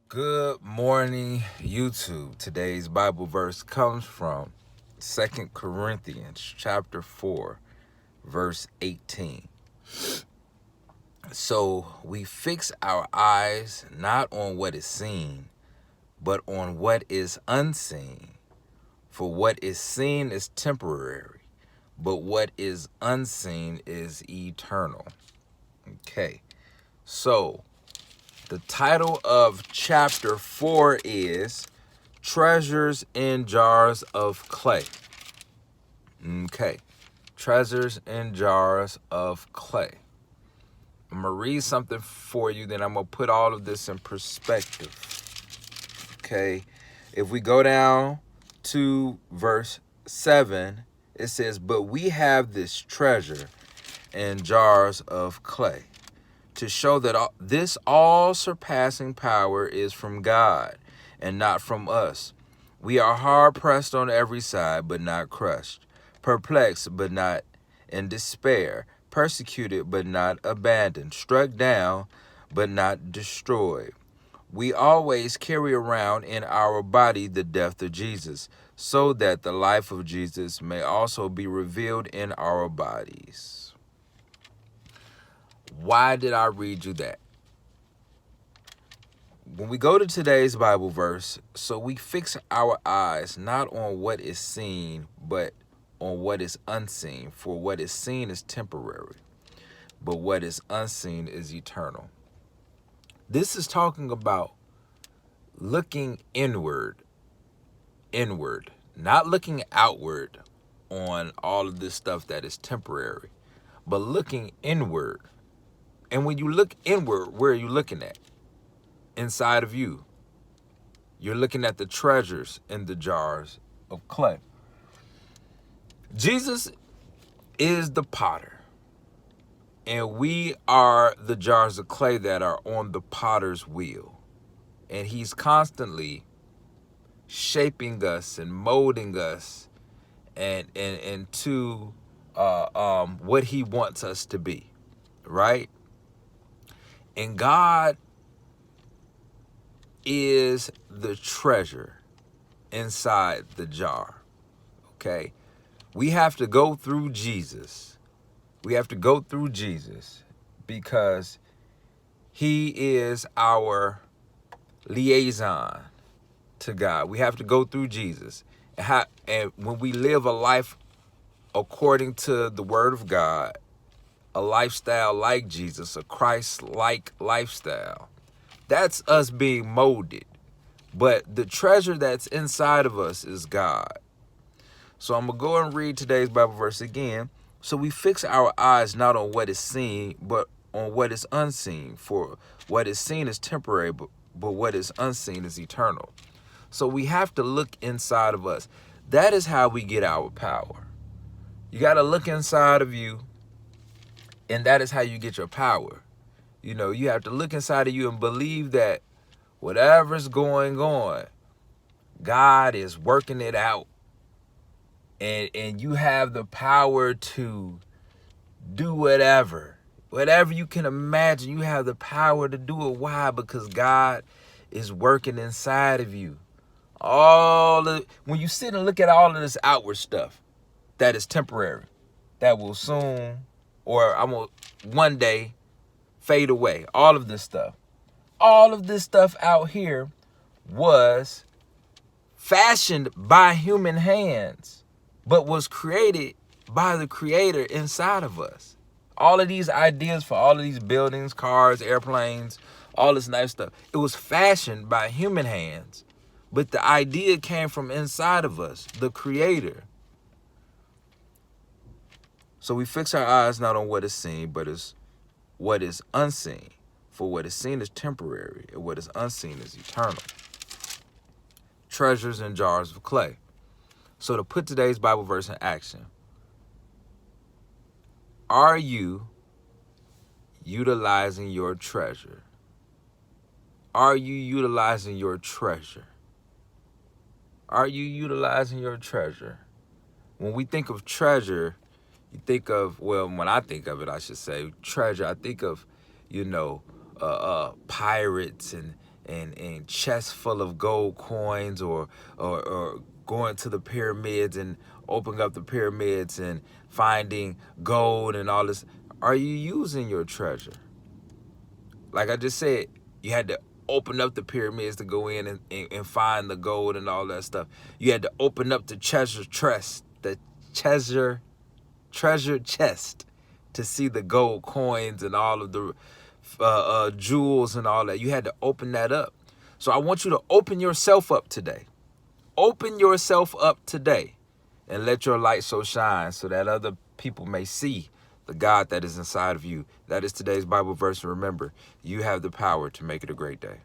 Good morning, YouTube. Today's Bible verse comes from 2 Corinthians chapter 4, verse 18. So we fix our eyes not on what is seen, but on what is unseen. For what is seen is temporary, but what is unseen is eternal. Okay, so the title of chapter 4 is Treasures in Jars of Clay. Okay, treasures in jars of clay. I'm going to read something for you, then I'm going to put all of this in perspective. Okay, if we go down to verse 7, it says, "But we have this treasure in jars of clay, to show that this all-surpassing power is from God and not from us. We are hard-pressed on every side, but not crushed, perplexed, but not in despair, persecuted, but not abandoned, struck down, but not destroyed. We always carry around in our body the death of Jesus, so that the life of Jesus may also be revealed in our bodies." Why did I read you that? When we go to today's Bible verse, so we fix our eyes not on what is seen, but on what is unseen. For what is seen is temporary, but what is unseen is eternal. This is talking about looking inward, not looking outward on all of this stuff that is temporary, but looking inward. And when you look inward, where are you looking at? Inside of you. You're looking at the treasures in the jars of clay. Jesus is the potter, and we are the jars of clay that are on the potter's wheel. And he's constantly shaping us and molding us and to what he wants us to be, right? And God is the treasure inside the jar, okay? We have to go through Jesus. We have to go through Jesus because he is our liaison to God. We have to go through Jesus. And when we live a life according to the word of God, a lifestyle like Jesus, a Christ-like lifestyle, that's us being molded. But the treasure that's inside of us is God. So I'm going to go and read today's Bible verse again. So we fix our eyes not on what is seen, but on what is unseen. For what is seen is temporary, but what is unseen is eternal. So we have to look inside of us. That is how we get our power. You got to look inside of you, and that is how you get your power. You know, you have to look inside of you and believe that whatever's going on, God is working it out. And you have the power to do whatever you can imagine. You have the power to do it. Why? Because God is working inside of you. When you sit and look at all of this outward stuff that is temporary, that will soon or one day fade away. All of this stuff out here was fashioned by human hands, but was created by the Creator inside of us. All of these ideas for all of these buildings, cars, airplanes, all this nice stuff, it was fashioned by human hands, but the idea came from inside of us, the Creator. So we fix our eyes not on what is seen, but is what is unseen. For what is seen is temporary, and what is unseen is eternal. Treasures in jars of clay. So to put today's Bible verse in action, are you utilizing your treasure? Are you utilizing your treasure? Are you utilizing your treasure? When we think of treasure, you think of, well, when I think of it, I should say, treasure, I think of, pirates and and chests full of gold coins, or going to the pyramids and opening up the pyramids and finding gold and all this? Are you using your treasure? Like I just said, you had to open up the pyramids to go in and find the gold and all that stuff. You had to open up the treasure chest, treasure chest, to see the gold coins and all of the jewels and all that. You had to open that up. So I want you to open yourself up today. Open yourself up today and let your light so shine so that other people may see the God that is inside of you. That is today's Bible verse. And remember, you have the power to make it a great day.